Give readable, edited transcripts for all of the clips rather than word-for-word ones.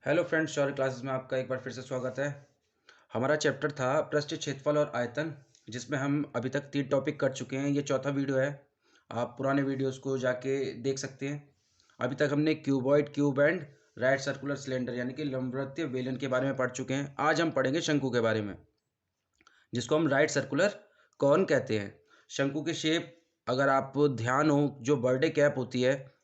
Hello friends, शौर्य classes में आपका एक बार फिर से स्वागत है। हमारा चैप्टर था पृष्ठ क्षेत्रफल और आयतन, जिसमें हम अभी तक 3 टॉपिक कर चुके हैं। ये चौथा वीडियो है। आप पुराने वीडियोस को जाके देख सकते हैं। अभी तक हमने cuboid, cube and right circular cylinder यानी कि लंबवृत्तीय बेलन के बारे में पढ़ चुके हैं। आज हम पढ़ेंगे शंकु के बारे में, जिसको हम राइट सर्कुलर कॉन कहते हैं। शंकु की शेप अगर आप ध्यान हो, जो बर्थडे कैप होती है,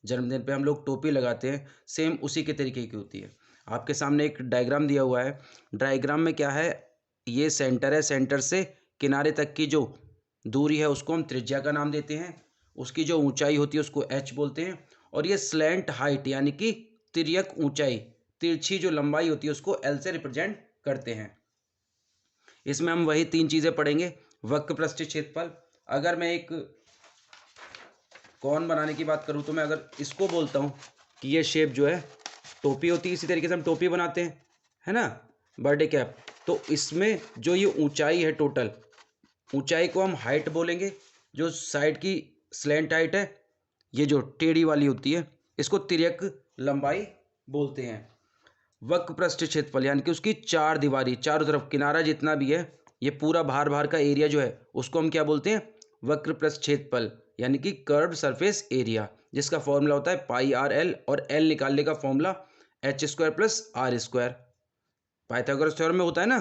जन्मदिन पे हम लोग टोपी लगाते हैं, सेम उसी के तरीके की होती है। आपके सामने एक डायग्राम दिया हुआ है। डायग्राम में क्या है, ये सेंटर है। सेंटर से किनारे तक की जो दूरी है उसको हम त्रिज्या का नाम देते हैं। उसकी जो ऊंचाई होती है उसको एच बोलते हैं। और ये स्लैंट हाइट यानी कि तिर्यक ऊंचाई, तिरछी जो लंबाई होती है उसको एल से रिप्रेजेंट करते हैं। इसमें हम वही 3 चीज़ें पढ़ेंगे। वक्र पृष्ठीय क्षेत्रफल, अगर मैं एक कौन बनाने की बात करूँ तो मैं अगर इसको बोलता हूँ कि ये शेप जो है टोपी होती है, इसी तरीके से हम टोपी बनाते हैं, है ना, बर्थडे कैप। तो इसमें जो ये ऊंचाई है, टोटल ऊंचाई को हम हाइट बोलेंगे। जो साइड की स्लैंट हाइट है, ये जो टेढ़ी वाली होती है, इसको तिर्यक लंबाई बोलते हैं। वक्र पृष्ठ क्षेत्रफल यानी कि उसकी चार दीवारी, चारों तरफ किनारा जितना भी है, ये पूरा बाहर का एरिया जो है उसको हम क्या बोलते हैं, वक्र पृष्ठ क्षेत्रफल यानी कि कर्व्ड सरफेस एरिया, जिसका फॉर्मूला होता है पाई आर एल। और एल निकालने का formula h square plus are square. Pythagoras theorem में होता है ना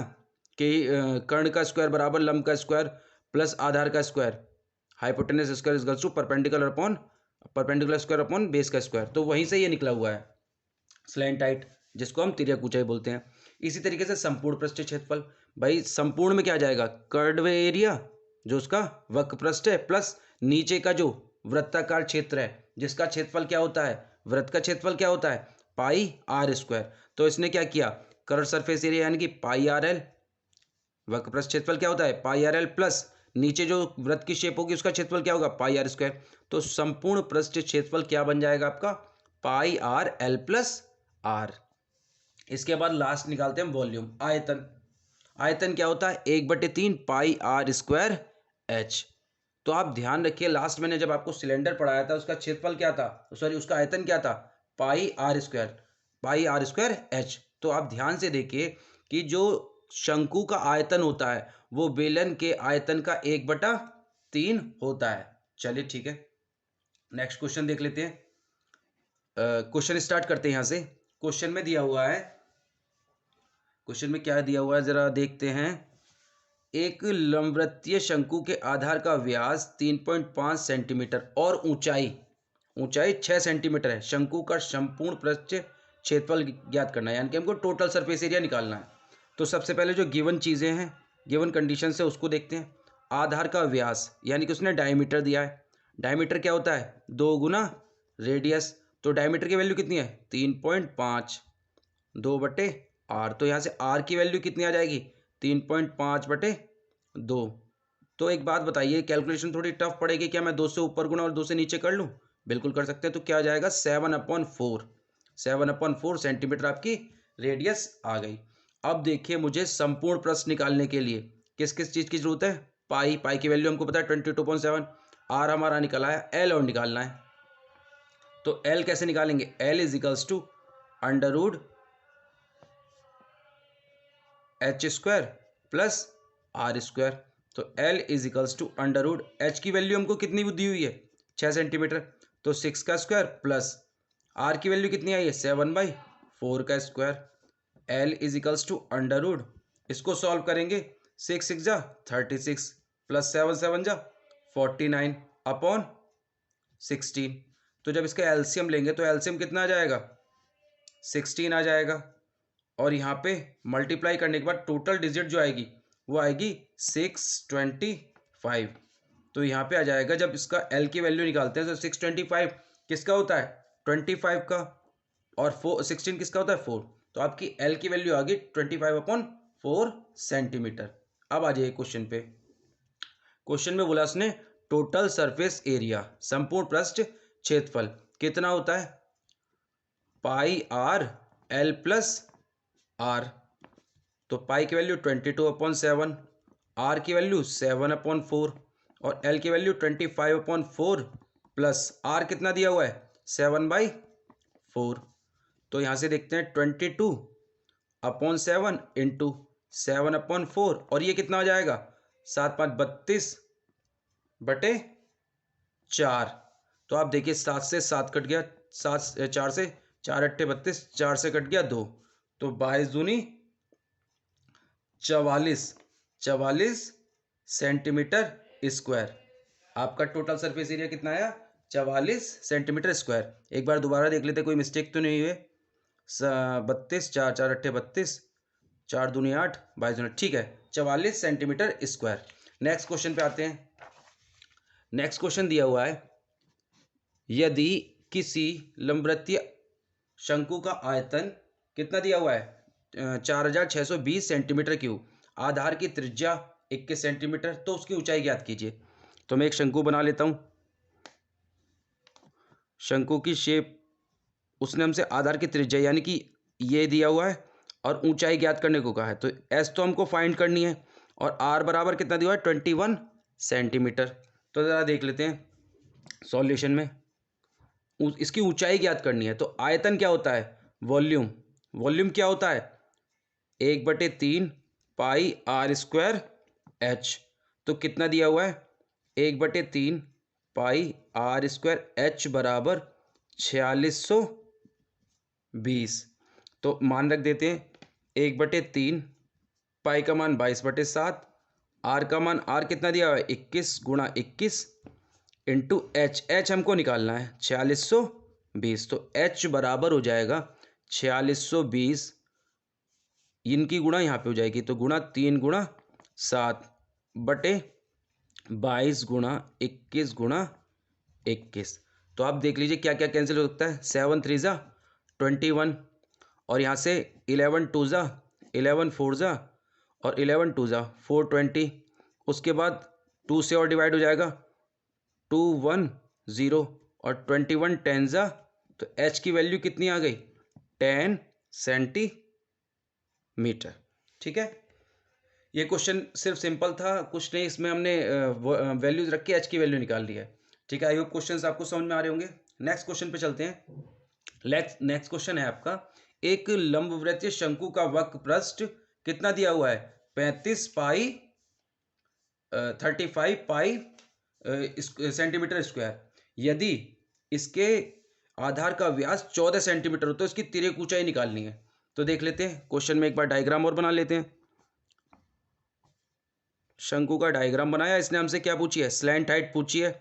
कि कर्ण का स्क्वायर बराबर लंब का स्क्वायर प्लस आधार का square, hypotenuse square is equals to perpendicular square upon base का स्क्वायर। तो वहीं से ये निकला हुआ है स्लैंट हाइट, जिसको हम तिर्यक ऊंचाई बोलते हैं। इसी तरीके से संपूर्ण पृष्ठीय क्षेत्रफल, भाई संपूर्ण में क्या आ जाएगा, कर्व एरिया जो उसका वक्र पृष्ठ है, प्लस नीचे का जो वृत्ताकार क्षेत्र है जिसका क्षेत्रफल क्या होता है, वृत्त का क्षेत्रफल क्या होता है, पाई आर स्क्वायर। तो इसने क्या किया, कर्व सरफेस एरिया यानी कि पाई आर एल, वक्र पृष्ठ क्षेत्रफल क्या होता है पाई आर एल, प्लस नीचे जो वृत्त की शेप होगी उसका क्षेत्रफल क्या होगा, पाई आर स्क्वायर। तो संपूर्ण पृष्ठ क्षेत्रफल क्या बन जाएगा आपका, पाई आर एल प्लस आर। इसके बाद लास्ट निकालते हैं वॉल्यूम, आयतन। आयतन क्या होता है, 1/3 पाई आर स्क्वायर एच। तो आप ध्यान रखिए, लास्ट मैंने जब आपको सिलेंडर पढ़ाया था उसका क्षेत्रफल क्या था, सॉरी उसका आयतन क्या था, पाई आर स्क्वायर एच। तो आप ध्यान से देखिए कि जो शंकु का आयतन होता है वो बेलन के आयतन का 1/3 होता है। चलिए ठीक है, नेक्स्ट क्वेश्चन देख लेते हैं। क्वेश्चन स्टार्ट करते हैं यहाँ से। क्वेश्चन में दिया हुआ है, क्वेश्चन में क्या दिया हुआ है जरा देखते हैं। एक लंबवृत्तीय शंकु के आधार का व्यास 3.5 सेंटीमीटर और ऊंचाई 6 सेंटीमीटर है। शंकु का संपूर्ण पृष्ठ क्षेत्रफल ज्ञात करना है, यानी कि हमको टोटल सरफेस एरिया निकालना है। तो सबसे पहले जो गिवन चीज़ें हैं, गिवन कंडीशन से उसको देखते हैं। आधार का व्यास यानी कि उसने डायमीटर दिया है। डायमीटर क्या होता है, 2 गुना रेडियस। तो डायमीटर की वैल्यू कितनी है, 3.5, 2/r। तो यहाँ से r की वैल्यू कितनी आ जाएगी, 3.5/2। तो एक बात बताइए, कैलकुलेशन थोड़ी टफ पड़ेगी क्या, मैं 2 से ऊपर गुना और 2 से नीचे कर लूँ, बिल्कुल कर सकते हैं। तो क्या आ जाएगा, 7/4 सेंटीमीटर आपकी रेडियस आ गई। अब देखिए, मुझे संपूर्ण पृष्ठ निकालने के लिए किस किस चीज़ की जरूरत है, पाई की वैल्यू हमको पता है 22.7, r हमारा निकला है, l और निकालना है। तो l कैसे निकालेंगे, l is equals to under root H square plus are square. तो L is equals to under root H की वैल्यू हमको कितनी दी हुई है, 6 सेंटीमीटर, तो 6 का स्क्वायर प्लस आर की वैल्यू कितनी आई है, 7/4 का square. L is equals to under root, इसको सॉल्व करेंगे, 6 जा 36 प्लस 7 जा 49 अपॉन 16। तो जब इसका एलसीएम लेंगे तो एलसीएम कितना आ जाएगा, 16 आ जाएगा। और यहाँ पे मल्टीप्लाई करने के बाद टोटल डिजिट जो आएगी वो आएगी 625। तो यहाँ पे आ जाएगा, जब इसका एल की वैल्यू निकालते हैं तो 625 किसका होता है, 25 का, और 16 किसका होता है, 4। तो आपकी एल की वैल्यू आ गई 25/4 सेंटीमीटर। अब आ जाइए क्वेश्चन पे। क्वेश्चन में बोला उसने टोटल सरफेस एरिया, संपूर्ण पृष्ठ क्षेत्रफल कितना होता है, pi r L plus are. तो पाई की वैल्यू 22/7, आर की वैल्यू 7/4 और एल की वैल्यू 25/4 प्लस आर कितना दिया हुआ है, 7/4। तो यहाँ से देखते हैं 22/7 इंटू 7/4 और ये कितना हो जाएगा 7×5 = 32/4। तो आप देखिए 7 से 7 कट गया, 4 से 4×8 = 32, 4 से कट गया 2, तो 22×2 = 44 सेंटीमीटर स्क्वायर। आपका टोटल सरफेस एरिया कितना आया 44 सेंटीमीटर स्क्वायर। एक बार दोबारा देख लेते कोई मिस्टेक तो नहीं हुए। 32, 4 4×8 = 32, 4 दूनी 8, 22 दूनी, ठीक है 44 सेंटीमीटर स्क्वायर। नेक्स्ट क्वेश्चन पे आते हैं। नेक्स्ट क्वेश्चन दिया हुआ है, यदि किसी लंबवृत्तीय शंकु का आयतन कितना दिया हुआ है 4620 सेंटीमीटर क्यूब, आधार की त्रिज्या 21 सेंटीमीटर, तो उसकी ऊंचाई ज्ञात कीजिए। तो मैं एक शंकु बना लेता हूं। शंकु की शेप, उसने हमसे आधार की त्रिज्या यानी कि ये दिया हुआ है और ऊंचाई ज्ञात करने को कहा है। तो एस तो हमको फाइंड करनी है और आर बराबर कितना दिया हुआ है 21 सेंटीमीटर। तो ज़रा देख लेते हैं सॉल्यूशन में। इसकी ऊंचाई ज्ञात करनी है। तो आयतन क्या होता है वॉल्यूम, वॉल्यूम क्या होता है 1/3 पाई आर स्क्वायर एच। तो कितना दिया हुआ है 1/3 पाई आर स्क्वायर एच बराबर 4620। तो मान रख देते हैं 1/3 पाई का मान 22/7, आर का मान आर कितना दिया हुआ है 21 × 21 इंटू एच, एच हमको निकालना है 4620। तो एच बराबर हो जाएगा 4620, इनकी गुणा यहाँ पे हो जाएगी तो गुणा 3 × 7/22 × 21 × 21। तो आप देख लीजिए क्या क्या कैंसिल हो सकता है 7 3 ज़ा 21 और यहाँ से 11 2 ज़ा 11 4 ज़ा और 11 2 ज़ा 420। उसके बाद 2 से और डिवाइड हो जाएगा 2 1 0 और 21 10 ज़ा, तो एच की वैल्यू कितनी आ गई 10 सेंटीमीटर। ठीक है, ये क्वेश्चन सिर्फ सिंपल था, कुछ नहीं इसमें हमने वैल्यूज रख के एच की वैल्यू निकाल ली है। ठीक है, आई होप क्वेश्चंस आपको समझ में आ रहे होंगे। नेक्स्ट क्वेश्चन पे चलते हैं। नेक्स्ट क्वेश्चन है आपका, एक लंबवृत्तीय शंकु का वक्र पृष्ठ कितना दिया हुआ है 35 पाई 35 पाई सेंटीमीटर स्क्वायर। यदि इसके आधार का व्यास 14 सेंटीमीटर हो तो इसकी तिर्यक ऊंचाई निकालनी है। तो देख लेते हैं क्वेश्चन में, एक बार डायग्राम और बना लेते हैं। शंकु का डायग्राम बनाया, इसने हमसे क्या पूछी है स्लैंट हाइट पूछी है,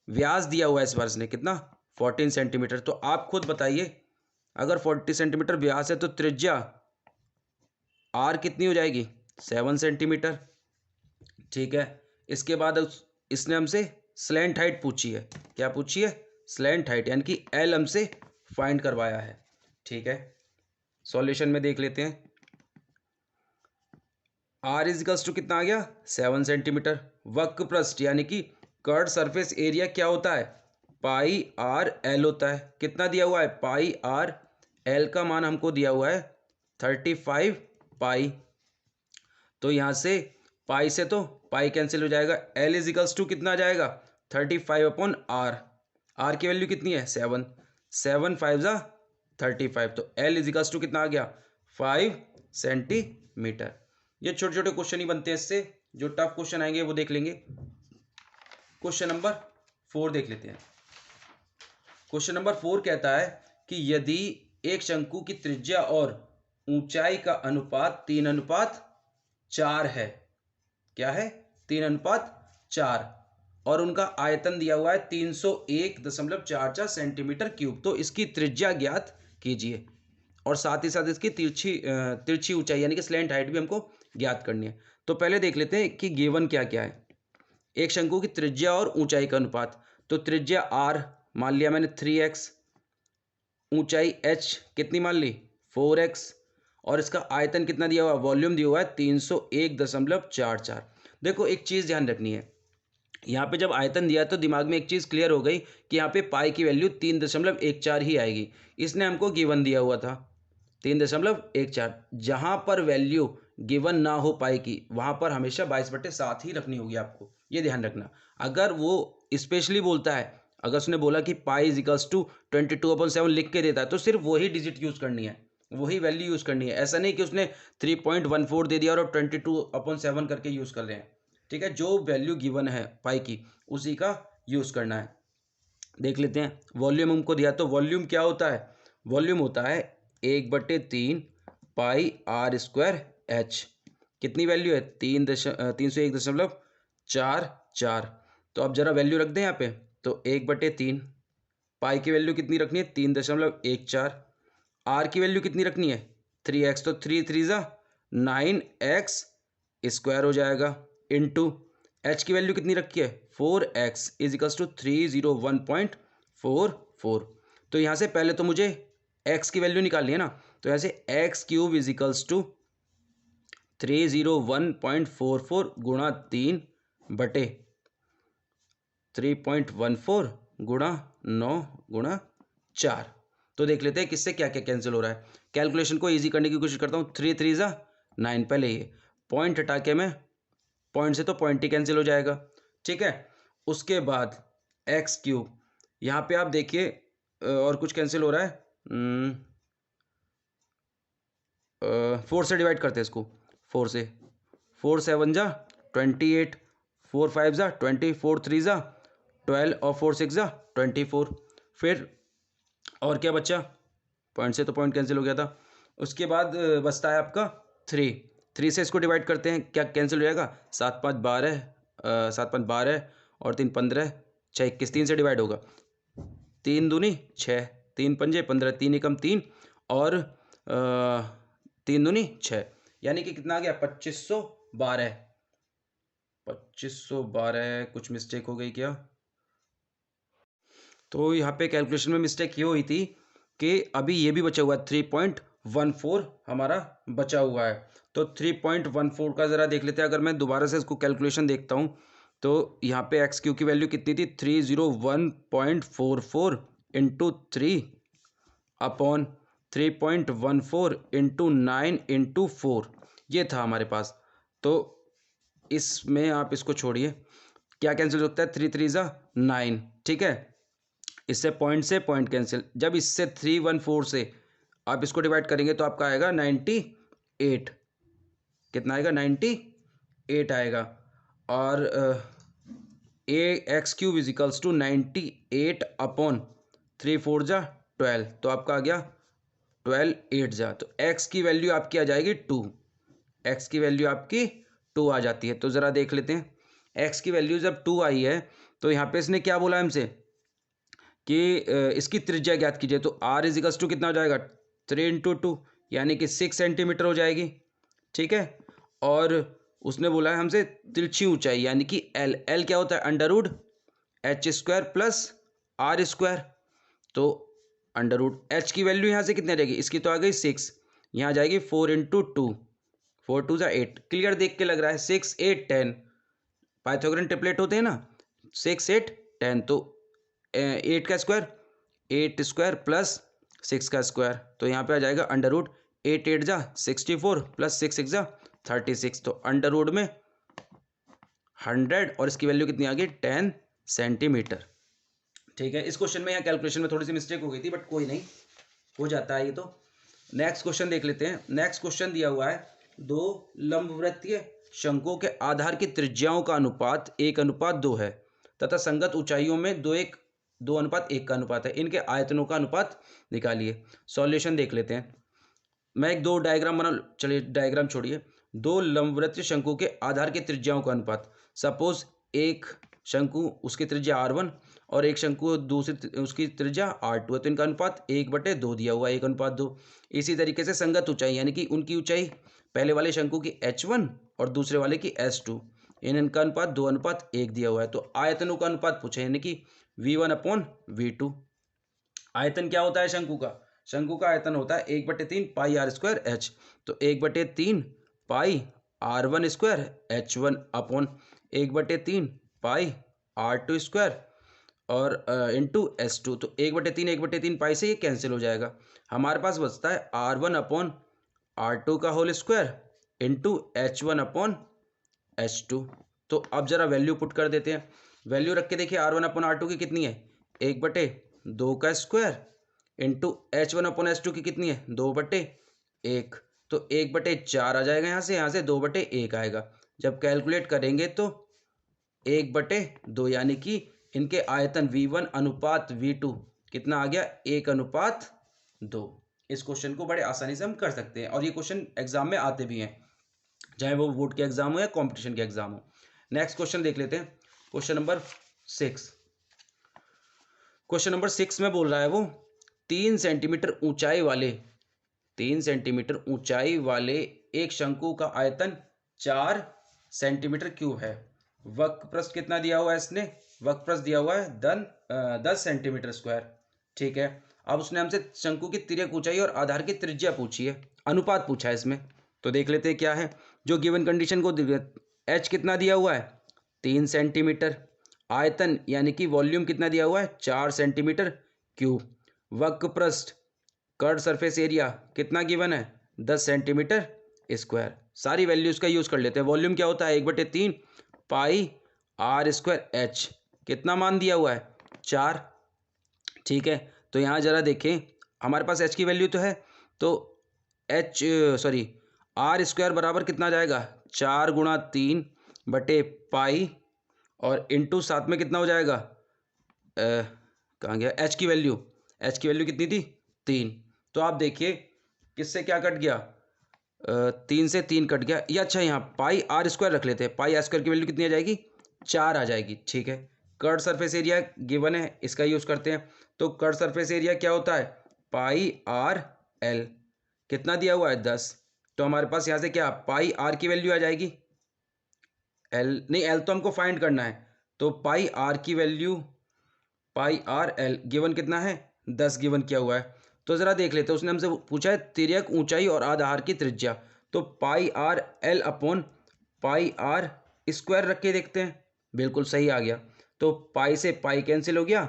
व्यास दिया हुआ है इस बार इसने कितना 14 सेंटीमीटर। तो आप खुद बताइए अगर 40 सेंटीमीटर व्यास है तो त्रिज्या आर कितनी हो जाएगी 7 सेंटीमीटर। ठीक है, इसके बाद इसने हमसे स्लैंट हाइट पूछी है, क्या पूछी है स्लैंट हाइट यानी कि एल हमसे फाइंड करवाया है। ठीक है, सॉल्यूशन में देख लेते हैं। आर इजिकल्स टू कितना आ गया 7 सेंटीमीटर। वक्र पृष्ठ यानी कि कर्ड सरफेस एरिया क्या होता है पाई आर एल होता है। कितना दिया हुआ है पाई आर, एल का मान हमको दिया हुआ है 35 पाई। तो यहाँ से पाई से तो पाई कैंसिल हो जाएगा, एल इजिकल्स टू कितना आ जाएगा 35/r। आर की वैल्यू कितनी है 7, 7 5 ज़ा 35, तो एल इजिकल्स टू कितना आ गया 5 सेंटीमीटर। ये छोटे छोटे क्वेश्चन ही बनते हैं इससे, जो टफ क्वेश्चन आएंगे वो देख लेंगे। क्वेश्चन नंबर 4 देख लेते हैं। क्वेश्चन नंबर 4 कहता है कि यदि एक शंकु की त्रिज्या और ऊंचाई का अनुपात 3:4 है, क्या है 3:4, और उनका आयतन दिया हुआ है 301.44 सेंटीमीटर क्यूब, तो इसकी त्रिज्या ज्ञात कीजिए और साथ ही साथ इसकी तिरछी ऊंचाई यानी कि स्लैंट हाइट भी हमको ज्ञात करनी है। तो पहले देख लेते हैं कि गिवन क्या क्या है। एक शंकु की त्रिज्या और ऊंचाई का अनुपात, तो त्रिज्या r मान लिया मैंने 3x, ऊंचाई h कितनी मान ली 4x, और इसका आयतन कितना दिया हुआ वॉल्यूम दिया हुआ है 301.44। देखो एक चीज़ ध्यान रखनी है, यहाँ पे जब आयतन दिया तो दिमाग में एक चीज़ क्लियर हो गई कि यहाँ पे पाई की वैल्यू 3.14 ही आएगी। इसने हमको गिवन दिया हुआ था 3.14। जहाँ पर वैल्यू गिवन ना हो पाई की वहाँ पर हमेशा 22/7 ही रखनी होगी आपको, ये ध्यान रखना। अगर वो स्पेशली बोलता है अगर उसने बोला कि पाई इज इक्वल्स टू 22/7 लिख के देता है तो सिर्फ वही डिजिट यूज़ करनी है, वही वैल्यू यूज़ करनी है। ऐसा नहीं कि उसने 3.14 दे दिया और 22/7 करके यूज़ कर रहे हैं। ठीक है, जो वैल्यू गिवन है पाई की उसी का यूज़ करना है। देख लेते हैं, वॉल्यूम हमको दिया तो वॉल्यूम क्या होता है? वॉल्यूम होता है 1/3 पाई आर स्क्वायर एच। कितनी वैल्यू है? 301.44। तो अब जरा वैल्यू रख दें यहाँ पे, तो 1/3 पाई की वैल्यू कितनी रखनी है? 3.14। आर की वैल्यू कितनी रखनी है? 3x, तो 9x स्क्वायर हो जाएगा, इनटू एच की वैल्यू कितनी रखी है? 4x is equals to 301.44। तो यहाँ से पहले तो मुझे x की वैल्यू निकालनी है ना, तो यहाँ से x³ इज इक्वल्स टू 301.44 गुणा 3 3.14 गुणा 9 गुणा 4। तो देख लेते हैं किससे क्या क्या कैंसिल हो रहा है। कैलकुलेशन को इजी करने की कोशिश करता हूँ। 3 3 ज़ा 9, पहले ये पॉइंट हटा के मैं पॉइंट से तो पॉइंट ही कैंसिल हो जाएगा। ठीक है, उसके बाद x³, यहाँ पे आप देखिए और कुछ कैंसिल हो रहा है। 4 से डिवाइड करते हैं इसको, 4 से, 4 7 ज़ा 28, 4 5 ज़ा 20, 4 3 ज़ा 12 और 4 6 ज़ा 24। फिर और क्या बचा? पॉइंट से तो पॉइंट कैंसिल हो गया था। उसके बाद बचता है आपका 3 से इसको डिवाइड करते हैं, क्या कैंसिल हो जाएगा? 7 5 12, 7 5 12 और 3 15, 6 21, 3 से डिवाइड होगा, 3 दूनी 6, 3 पंजे 15, 3 एकम 3 और 3 दूनी 6, यानी कि कितना आ गया? 2512। 2512, कुछ मिस्टेक हो गई क्या? तो यहाँ पे कैलकुलेशन में मिस्टेक ये हुई थी कि अभी ये भी बचा हुआ है, 3.14 हमारा बचा हुआ है। तो 3.14 का ज़रा देख लेते हैं। अगर मैं दोबारा से इसको कैलकुलेशन देखता हूँ तो यहाँ पे x³ की वैल्यू कितनी थी? 301.44 इंटू 3 अपॉन 3.14 इंटू 9 इंटू 4, ये था हमारे पास। तो इसमें आप इसको छोड़िए, क्या कैंसिल होता है? 3 3 ज़ा 9। ठीक है, इससे पॉइंट कैंसिल। जब इससे 314 से आप इसको डिवाइड करेंगे तो आपका आएगा 98। कितना आएगा? 98 आएगा। और x³ is equals to 98 upon 3 4 ज़ा 12, तो आपका आ गया 12 8 ज़ा। तो x की वैल्यू आपकी आ जाएगी 2। x की वैल्यू आपकी 2 आ जाती है। तो ज़रा देख लेते हैं, x की वैल्यू जब 2 आई है तो यहाँ पे इसने क्या बोला हमसे कि इसकी त्रिज्या ज्ञात कीजिए। तो r इज इक्वल्स टू कितना हो जाएगा? 3 × 2, यानी कि 6 सेंटीमीटर हो जाएगी। ठीक है, और उसने बोला है हमसे तिरछी ऊंचाई, यानी कि l क्या होता है? √h² plus r²। तो √h की वैल्यू यहाँ से कितनी आ जाएगी? इसकी तो आ गई 6, यहाँ आ जाएगी 4 × 2, 4 2 ज़ा 8। क्लियर देख के लग रहा है, 6 8 10 पाइथागोरन ट्रिपलेट होते हैं ना, 6 8 10। तो 8 का स्क्वायर 8 स्क्वायर प्लस 6 का स्क्वायर, तो यहाँ पे आ जाएगा √8 8 ज़ा 64 प्लस 6 6 ज़ा 36। तो अंडर में 100 और इसकी वैल्यू कितनी आ गई? 10 सेंटीमीटर। ठीक है, इस क्वेश्चन में या कैलकुलेशन में थोड़ी सी मिस्टेक हो गई थी, बट कोई नहीं, हो जाता है ये तो। नेक्स्ट क्वेश्चन देख लेते हैं। नेक्स्ट क्वेश्चन दिया हुआ है, दो लंबवृत्तीय शंकुओं के आधार की त्रिज्याओं का अनुपात 1:2 है तथा संगत ऊंचाइयों में 2:1 का अनुपात है। इनके आयतनों का अनुपात निकालिए। सॉल्यूशन देख लेते हैं। मैं एक दो डायग्राम बना, चलिए डायग्राम छोड़िए। दो लंबवृत्तीय शंकु के आधार की त्रिज्याओं का अनुपात। सपोज एक शंकु, उसकी त्रिज्या r1 और एक शंकु दूसरी उसकी त्रिज्या r2 है, तो इनका अनुपात 1/2 दिया हुआ है, 1:2। इसी तरीके से संगत ऊंचाई, यानी कि उनकी ऊंचाई पहले वाले शंकु की h1 और दूसरे वाले की s2, इनका अनुपात 2:1 दिया हुआ है। तो आयतनों का अनुपात पूछे, यानी कि v1/v2। आयतन क्या होता है शंकु का? शंकु का आयतन होता है 1/3 पाई r² h। तो 1/3 पाई r1² h1 अपॉन 1/3 पाई r2² और इंटू s2। तो 1/3 पाई से ये कैंसिल हो जाएगा। हमारे पास बचता है r1 अपॉन r2 का whole square into h1 upon h2। तो अब जरा वैल्यू पुट कर देते हैं। वैल्यू रख के देखिए, r1 अपॉन r2 की कितनी है? 1/2 का स्क्वायर इंटू H1/S2 की कितनी है 2/1, तो 1/4 आ जाएगा यहाँ से 2/1 आएगा। जब कैलकुलेट करेंगे तो 1/2 यानी कि इनके आयतन V1 अनुपात V2 कितना आ गया 1/2। इस क्वेश्चन को बड़े आसानी से हम कर सकते हैं और ये क्वेश्चन एग्जाम में आते भी हैं, चाहे वो बोर्ड के एग्जाम हो या कंपटीशन के एग्जाम हो। नेक्स्ट क्वेश्चन देख लेते हैं, क्वेश्चन नंबर 6। क्वेश्चन नंबर 6 में बोल रहा है वो 3 सेंटीमीटर ऊंचाई वाले एक शंकु का आयतन 4 सेंटीमीटर क्यूब है। वक्रप्रस्थ कितना दिया हुआ है इसने, वक्रप्रस्थ दिया हुआ है 10 सेंटीमीटर स्क्वायर। ठीक है, अब उसने हमसे शंकु की तिर्यक ऊंचाई और आधार की त्रिज्या पूछी है, अनुपात पूछा है इसमें। तो देख लेते हैं क्या है। जो गिवन कंडीशन को H कितना दिया हुआ है 3 सेंटीमीटर, आयतन यानी कि वॉल्यूम कितना दिया हुआ है 4 सेंटीमीटर क्यूब, वक्रप्रस्थ कर्ड सरफेस एरिया कितना गिवन है 10 सेंटीमीटर स्क्वायर। सारी वैल्यूज का यूज कर लेते हैं। वॉल्यूम क्या होता है 1/3 पाई r स्क्वायर H, कितना मान दिया हुआ है 4। ठीक है, तो यहाँ जरा देखें हमारे पास H की वैल्यू तो है, तो r स्क्वायर बराबर कितना जाएगा 4 गुणा 3 बटे पाई और इंटू साथ में कितना हो जाएगा कहाँ गया H की वैल्यू कितनी थी 3। तो आप देखिए किससे क्या कट गया 3 से 3 कट गया। या अच्छा यहाँ पाई r स्क्वायर रख लेते हैं, पाई r स्क्वायर की वैल्यू कितनी आ जाएगी 4 आ जाएगी। ठीक है, कर्ड सरफेस एरिया गिवन है, इसका यूज करते हैं। तो कर्ड सरफेस एरिया क्या होता है पाई r l, कितना दिया हुआ है 10। तो हमारे पास यहाँ से क्या पाई r की वैल्यू आ जाएगी l तो हमको फाइंड करना है, तो पाई r की value pi r l given कितना है 10 गिवन किया हुआ है। तो ज़रा देख लेते हैं, उसने हमसे पूछा है तिर्यक ऊंचाई और आधार की त्रिज्या, तो पाई r l upon pi r square रख के देखते हैं, बिल्कुल सही आ गया। तो पाई से पाई कैंसिल हो गया,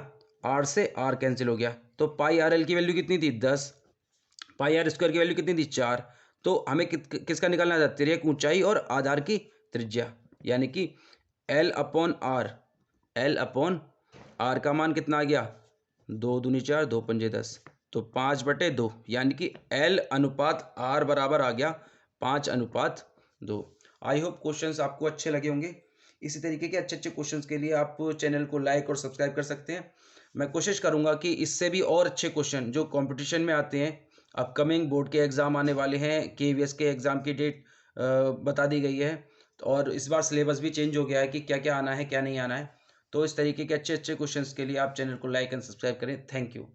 r से r कैंसिल हो गया, तो पाई r l की वैल्यू कितनी थी 10, पाई r स्क्वायर की वैल्यू कितनी थी 4। तो हमें किसका निकालना था तिर्यक ऊंचाई और आधार की त्रिज्या, यानी कि L अपॉन R का मान कितना आ गया 2 दूनी 4 2 पंजे 10, तो 5/2 यानी कि L अनुपात R बराबर आ गया 5/2। आई होप क्वेश्चंस आपको अच्छे लगे होंगे। इसी तरीके के अच्छे क्वेश्चंस के लिए आप चैनल को लाइक और सब्सक्राइब कर सकते हैं। मैं कोशिश करूंगा कि इससे भी और अच्छे क्वेश्चन जो कंपटीशन में आते हैं, अपकमिंग बोर्ड के एग्ज़ाम आने वाले हैं, KVS के एग्ज़ाम की डेट बता दी गई है और इस बार सिलेबस भी चेंज हो गया है कि क्या क्या आना है क्या नहीं आना है। तो इस तरीके के अच्छे क्वेश्चंस के लिए आप चैनल को लाइक एंड सब्सक्राइब करें। Thank you.